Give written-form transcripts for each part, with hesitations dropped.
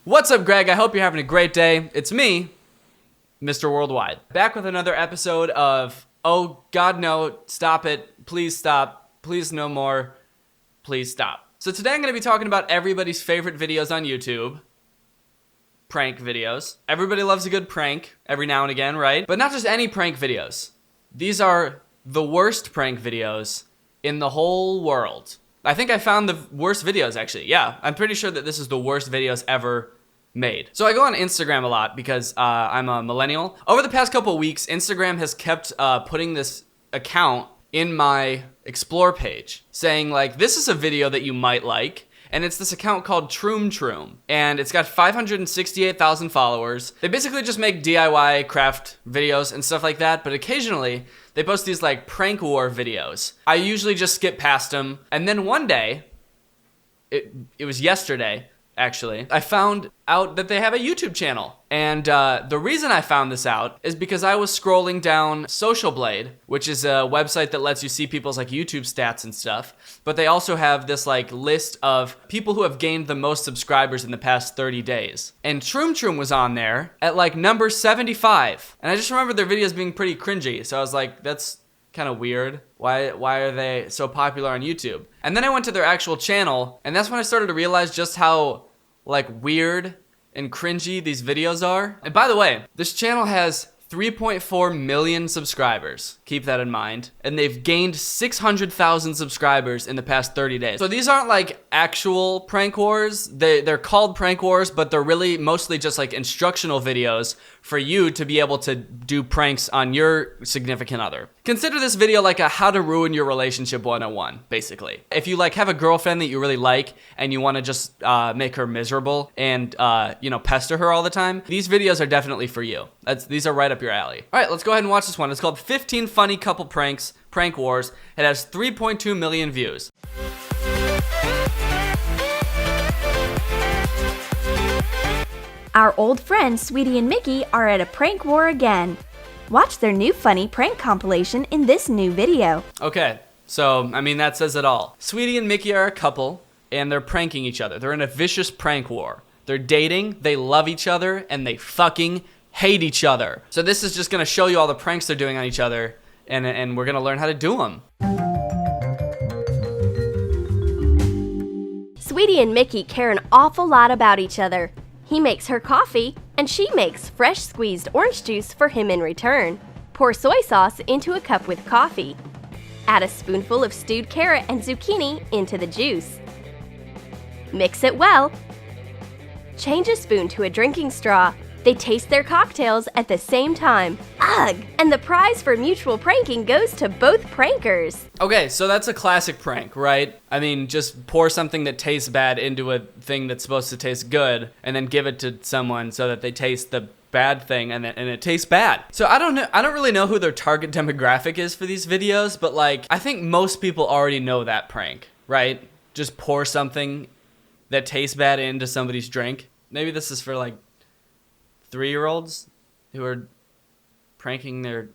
What's up, Greg? I hope you're having a great day. It's me, Mr. Worldwide. Back with another episode of, oh God, no, stop it. Please stop. Please no more. Please stop. So today I'm going to be talking about everybody's favorite videos on YouTube. Prank videos. Everybody loves a good prank every now and again, right? But not just any prank videos. These are the worst prank videos in the whole world. I think I found the worst videos, actually. Yeah, I'm pretty sure that this is the worst videos ever made. So I go on Instagram a lot because I'm a millennial. Over the past couple weeks, Instagram has kept putting this account in my explore page saying like, this is a video that you might like. And it's this account called Troom Troom. And it's got 568,000 followers. They basically just make DIY craft videos and stuff like that. But occasionally, they post these like prank war videos. I usually just skip past them. And then one day, it was yesterday, actually, I found out that they have a YouTube channel. And the reason I found this out is because I was scrolling down Social Blade, which is a website that lets you see people's like YouTube stats and stuff. But they also have this like list of people who have gained the most subscribers in the past 30 days. And Troom Troom was on there at like number 75. And I just remember their videos being pretty cringy. So I was like, that's kind of weird. Why are they so popular on YouTube? And then I went to their actual channel, and that's when I started to realize just how like weird and cringy these videos are. And by the way, this channel has 3.4 million subscribers. Keep that in mind. And they've gained 600,000 subscribers in the past 30 days. So these aren't like actual prank wars. They're called prank wars, but they're really mostly just like instructional videos for you to be able to do pranks on your significant other. Consider this video like a how to ruin your relationship 101, basically. If you like have a girlfriend that you really like and you want to just make her miserable and pester her all the time, these videos are definitely for you. These are right up your alley. All right, let's go ahead and watch this one. It's called 15 Funny Couple Pranks, Prank Wars. It has 3.2 million views. Our old friends Sweetie and Mickey are at a prank war again. Watch their new funny prank compilation in this new video. Okay, so, I mean, that says it all. Sweetie and Mickey are a couple, and they're pranking each other. They're in a vicious prank war. They're dating, they love each other, and they fucking hate each other. So this is just gonna show you all the pranks they're doing on each other, and we're gonna learn how to do them. Sweetie and Mickey care an awful lot about each other. He makes her coffee, and she makes fresh squeezed orange juice for him in return. Pour soy sauce into a cup with coffee. Add a spoonful of stewed carrot and zucchini into the juice. Mix it well. Change a spoon to a drinking straw. They taste their cocktails at the same time. Ugh! And the prize for mutual pranking goes to both prankers. Okay, so that's a classic prank, right? I mean, just pour something that tastes bad into a thing that's supposed to taste good, and then give it to someone so that they taste the bad thing and it tastes bad. So I don't really know who their target demographic is for these videos, but like, I think most people already know that prank, right? Just pour something that tastes bad into somebody's drink. Maybe this is for like 3-year-olds who are pranking their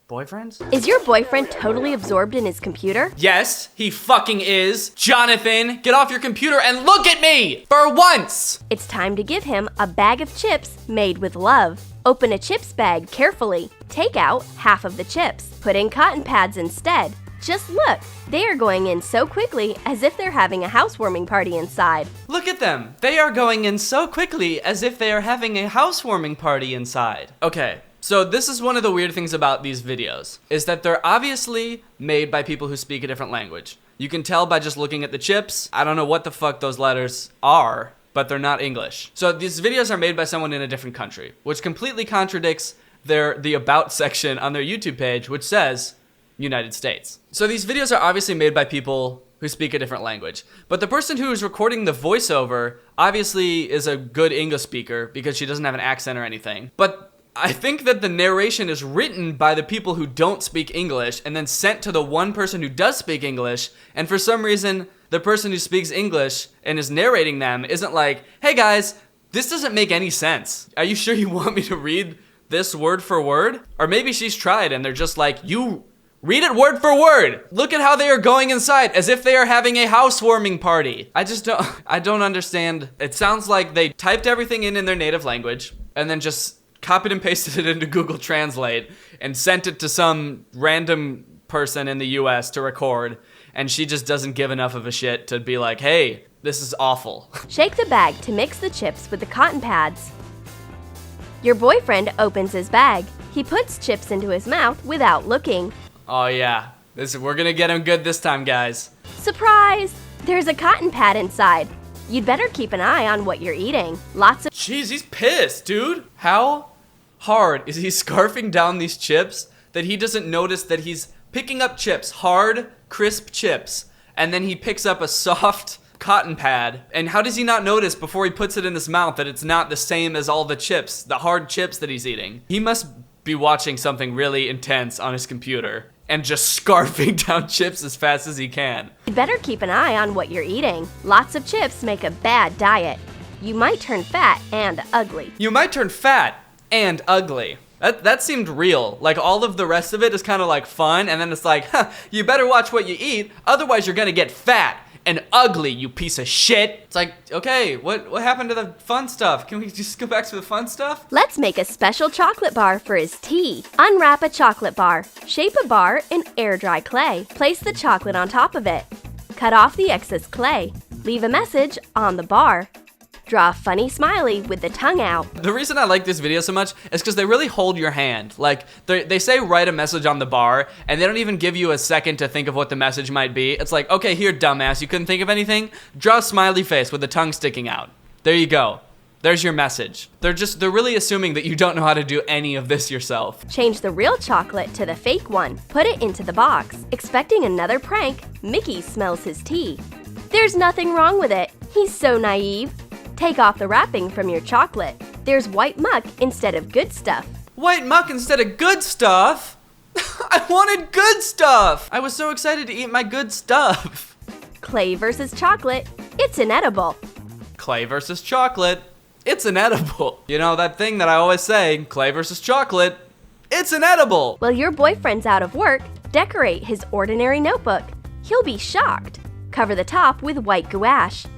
boyfriends? Is your boyfriend totally absorbed in his computer? Yes, he fucking is. Jonathan, get off your computer and look at me for once. It's time to give him a bag of chips made with love. Open a chips bag carefully. Take out half of the chips. Put in cotton pads instead. Just look, they are going in so quickly as if they're having a housewarming party inside. Look at them. They are going in so quickly as if they are having a housewarming party inside. Okay, so this is one of the weird things about these videos, is that they're obviously made by people who speak a different language. You can tell by just looking at the chips. I don't know what the fuck those letters are, but they're not English. So these videos are made by someone in a different country, which completely contradicts the About section on their YouTube page, which says United States. So these videos are obviously made by people who speak a different language. But the person who is recording the voiceover obviously is a good English speaker because she doesn't have an accent or anything. But I think that the narration is written by the people who don't speak English and then sent to the one person who does speak English. And for some reason, the person who speaks English and is narrating them isn't like, hey guys, this doesn't make any sense. Are you sure you want me to read this word for word? Or maybe she's tried and they're just like, you Read it word for word. Look at how they are going inside, as if they are having a housewarming party. I don't understand. It sounds like they typed everything in their native language and then just copied and pasted it into Google Translate and sent it to some random person in the US to record, and she just doesn't give enough of a shit to be like, hey, this is awful. Shake the bag to mix the chips with the cotton pads. Your boyfriend opens his bag. He puts chips into his mouth without looking. Oh yeah, we're gonna get him good this time, guys. Surprise! There's a cotton pad inside. You'd better keep an eye on what you're eating. Lots of Jeez, he's pissed, dude. How hard is he scarfing down these chips that he doesn't notice that he's picking up chips, hard, crisp chips, and then he picks up a soft cotton pad, and how does he not notice before he puts it in his mouth that it's not the same as all the chips, the hard chips that he's eating? He must be watching something really intense on his computer and just scarfing down chips as fast as he can. You'd better keep an eye on what you're eating. Lots of chips make a bad diet. You might turn fat and ugly. You might turn fat and ugly. That seemed real. Like, all of the rest of it is kind of like fun, and then it's like, you better watch what you eat, otherwise you're gonna get fat and ugly, you piece of shit. It's like, okay, what happened to the fun stuff? Can we just go back to the fun stuff? Let's make a special chocolate bar for his tea. Unwrap a chocolate bar. Shape a bar in air dry clay. Place the chocolate on top of it. Cut off the excess clay. Leave a message on the bar. Draw a funny smiley with the tongue out. The reason I like this video so much is because they really hold your hand. Like, they say write a message on the bar, and they don't even give you a second to think of what the message might be. It's like, okay, here, dumbass, you couldn't think of anything? Draw a smiley face with the tongue sticking out. There you go. There's your message. They're really assuming that you don't know how to do any of this yourself. Change the real chocolate to the fake one. Put it into the box. Expecting another prank, Mickey smells his tea. There's nothing wrong with it. He's so naive. Take off the wrapping from your chocolate. There's white muck instead of good stuff. White muck instead of good stuff? I wanted good stuff! I was so excited to eat my good stuff. Clay versus chocolate, it's inedible. Clay versus chocolate, it's inedible. You know that thing that I always say, clay versus chocolate, it's inedible. While your boyfriend's out of work, decorate his ordinary notebook. He'll be shocked. Cover the top with white gouache.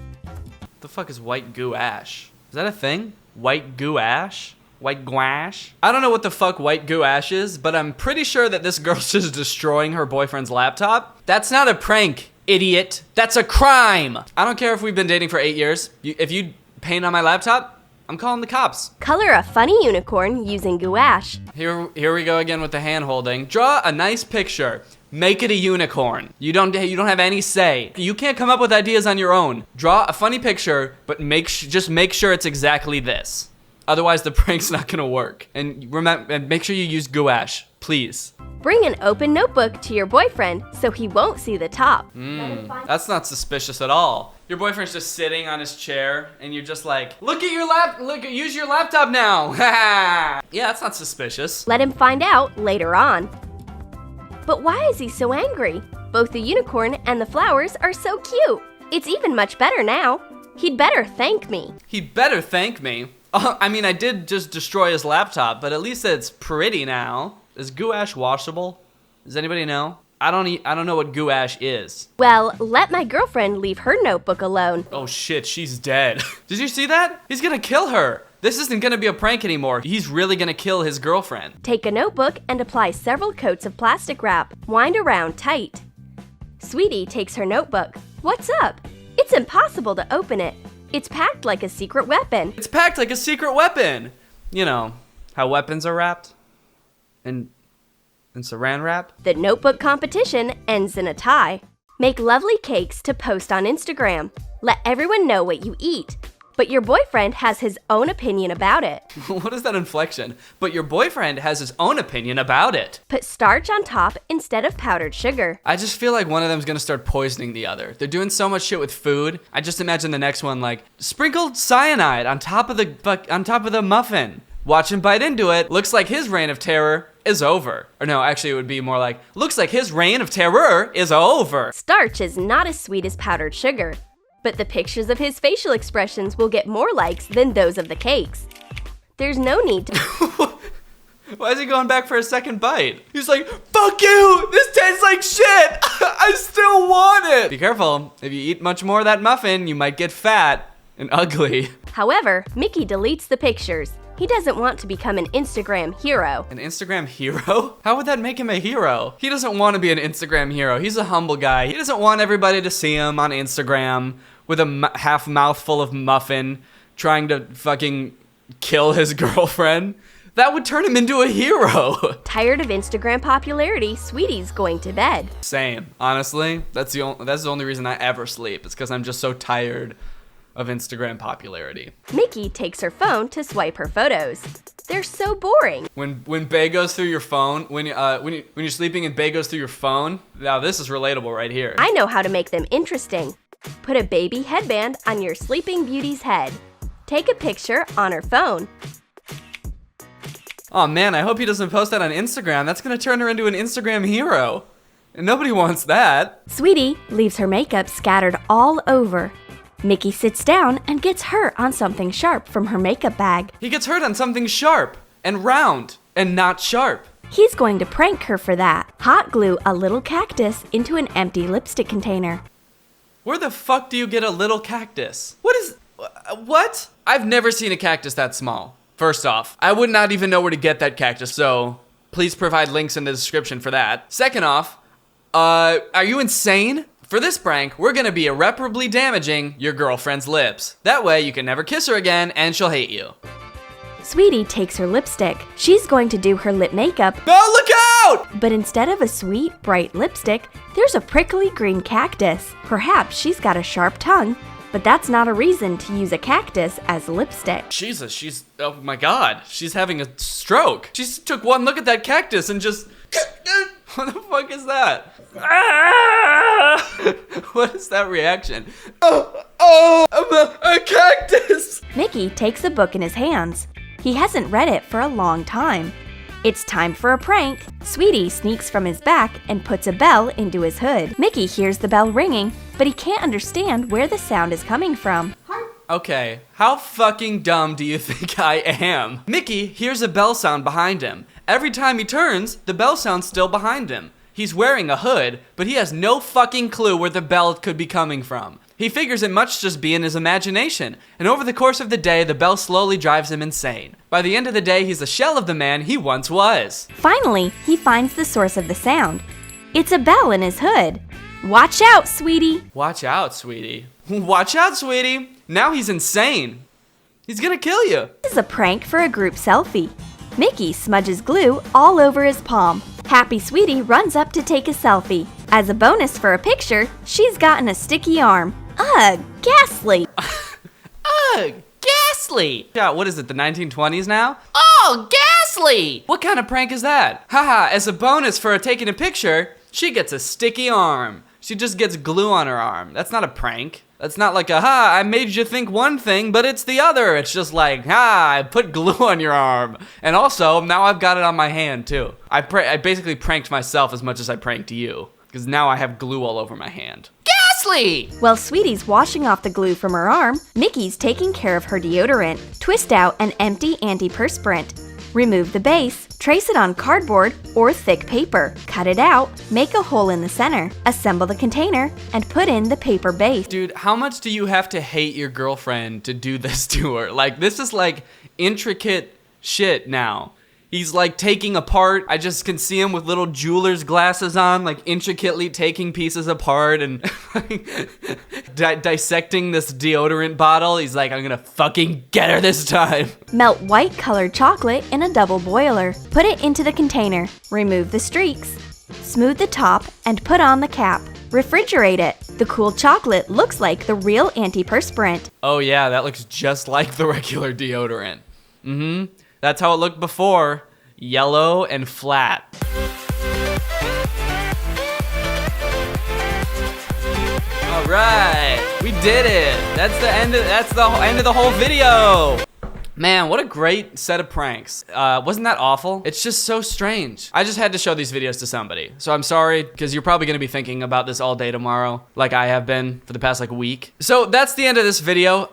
The fuck is white gouache? Is that a thing? White gouache? White gouache? I don't know what the fuck white gouache is, but I'm pretty sure that this girl's just destroying her boyfriend's laptop. That's not a prank, idiot. That's a crime. I don't care if we've been dating for 8 years. If you paint on my laptop, I'm calling the cops. Color a funny unicorn using gouache. Here we go again with the hand holding. Draw a nice picture. Make it a unicorn. You don't have any say. You can't come up with ideas on your own. Draw a funny picture, but just make sure it's exactly this. Otherwise, the prank's not gonna work. And make sure you use gouache, please. Bring an open notebook to your boyfriend so he won't see the top. That's not suspicious at all. Your boyfriend's just sitting on his chair, and you're just like, use your laptop now. Yeah, that's not suspicious. Let him find out later on. But why is he so angry? Both the unicorn and the flowers are so cute. It's even much better now. He'd better thank me. He'd better thank me. I mean, I did just destroy his laptop, but at least it's pretty now. Is gouache washable? Does anybody know? I don't know what gouache is. Well, let my girlfriend leave her notebook alone. Oh shit, she's dead. Did you see that? He's gonna kill her. This isn't gonna be a prank anymore. He's really gonna kill his girlfriend. Take a notebook and apply several coats of plastic wrap. Wind around tight. Sweetie takes her notebook. What's up? It's impossible to open it. It's packed like a secret weapon. It's packed like a secret weapon. You know, how weapons are wrapped? In saran wrap? The notebook competition ends in a tie. Make lovely cakes to post on Instagram. Let everyone know what you eat. But your boyfriend has his own opinion about it. What is that inflection? But your boyfriend has his own opinion about it. Put starch on top instead of powdered sugar. I just feel like one of them's gonna start poisoning the other. They're doing so much shit with food. I just imagine the next one like, sprinkled cyanide on top of the muffin. Watch him bite into it. Looks like his reign of terror is over. Or no, actually it would be more like, looks like his reign of terror is over. Starch is not as sweet as powdered sugar, but the pictures of his facial expressions will get more likes than those of the cakes. There's no need to... Why is he going back for a second bite? He's like, fuck you! This tastes like shit! I still want it! Be careful. If you eat much more of that muffin, you might get fat and ugly. However, Mickey deletes the pictures. He doesn't want to become an Instagram hero. An Instagram hero? How would that make him a hero? He doesn't want to be an Instagram hero. He's a humble guy. He doesn't want everybody to see him on Instagram with a half mouthful of muffin trying to fucking kill his girlfriend. That would turn him into a hero. Tired of Instagram popularity, Sweetie's going to bed. Same. Honestly, that's the only reason I ever sleep. It's because I'm just so tired of Instagram popularity. Mickey takes her phone to swipe her photos. They're so boring. When Bay goes through your phone, when you're sleeping and Bay goes through your phone, now this is relatable right here. I know how to make them interesting. Put a baby headband on your sleeping beauty's head. Take a picture on her phone. Oh man, I hope he doesn't post that on Instagram. That's gonna turn her into an Instagram hero. And nobody wants that. Sweetie leaves her makeup scattered all over. Mickey sits down and gets hurt on something sharp from her makeup bag. He gets hurt on something sharp and round and not sharp. He's going to prank her for that. Hot glue a little cactus into an empty lipstick container. Where the fuck do you get a little cactus? What? I've never seen a cactus that small. First off, I would not even know where to get that cactus, so please provide links in the description for that. Second off, are you insane? For this prank, we're gonna be irreparably damaging your girlfriend's lips. That way you can never kiss her again and she'll hate you. Sweetie takes her lipstick. She's going to do her lip makeup. Oh, look out! But instead of a sweet, bright lipstick, there's a prickly green cactus. Perhaps she's got a sharp tongue, but that's not a reason to use a cactus as lipstick. Jesus, oh my god, she's having a stroke. She just took one look at that cactus and just, what the fuck is that? What is that reaction? A cactus! Mickey takes a book in his hands. He hasn't read it for a long time. It's time for a prank. Sweetie sneaks from his back and puts a bell into his hood. Mickey hears the bell ringing, but he can't understand where the sound is coming from. Okay, how fucking dumb do you think I am? Mickey hears a bell sound behind him. Every time he turns, the bell sound's still behind him. He's wearing a hood, but he has no fucking clue where the bell could be coming from. He figures it must just be in his imagination, and over the course of the day, the bell slowly drives him insane. By the end of the day, he's a shell of the man he once was. Finally, he finds the source of the sound. It's a bell in his hood. Watch out, Sweetie. Watch out, sweetie. Watch out, sweetie. Now he's insane. He's gonna kill you. This is a prank for a group selfie. Mickey smudges glue all over his palm. Happy Sweetie runs up to take a selfie. As a bonus for a picture, she's gotten a sticky arm. Ugh, ghastly. Ugh, ghastly. Yeah, what is it, the 1920s now? Oh, ghastly. What kind of prank is that? Haha, as a bonus for taking a picture, she gets a sticky arm. She just gets glue on her arm. That's not a prank. That's not like I made you think one thing, but it's the other. It's just like, I put glue on your arm. And also, now I've got it on my hand too. I basically pranked myself as much as I pranked you. Because now I have glue all over my hand. Ghastly! While Sweetie's washing off the glue from her arm, Mickey's taking care of her deodorant. Twist out an empty antiperspirant. Remove the base, trace it on cardboard or thick paper. Cut it out, make a hole in the center, assemble the container, and put in the paper base. Dude, how much do you have to hate your girlfriend to do this to her? Like, this is like intricate shit now. He's like taking apart, I just can see him with little jeweler's glasses on, like intricately taking pieces apart and dissecting this deodorant bottle. He's like, I'm gonna fucking get her this time. Melt white colored chocolate in a double boiler. Put it into the container. Remove the streaks. Smooth the top and put on the cap. Refrigerate it. The cool chocolate looks like the real antiperspirant. Oh yeah, that looks just like the regular deodorant. That's how it looked before. Yellow and flat. All right, we did it. That's the end of the whole video. Man, what a great set of pranks. Wasn't that awful? It's just so strange. I just had to show these videos to somebody. So I'm sorry, because you're probably gonna be thinking about this all day tomorrow, like I have been for the past like week. So that's the end of this video.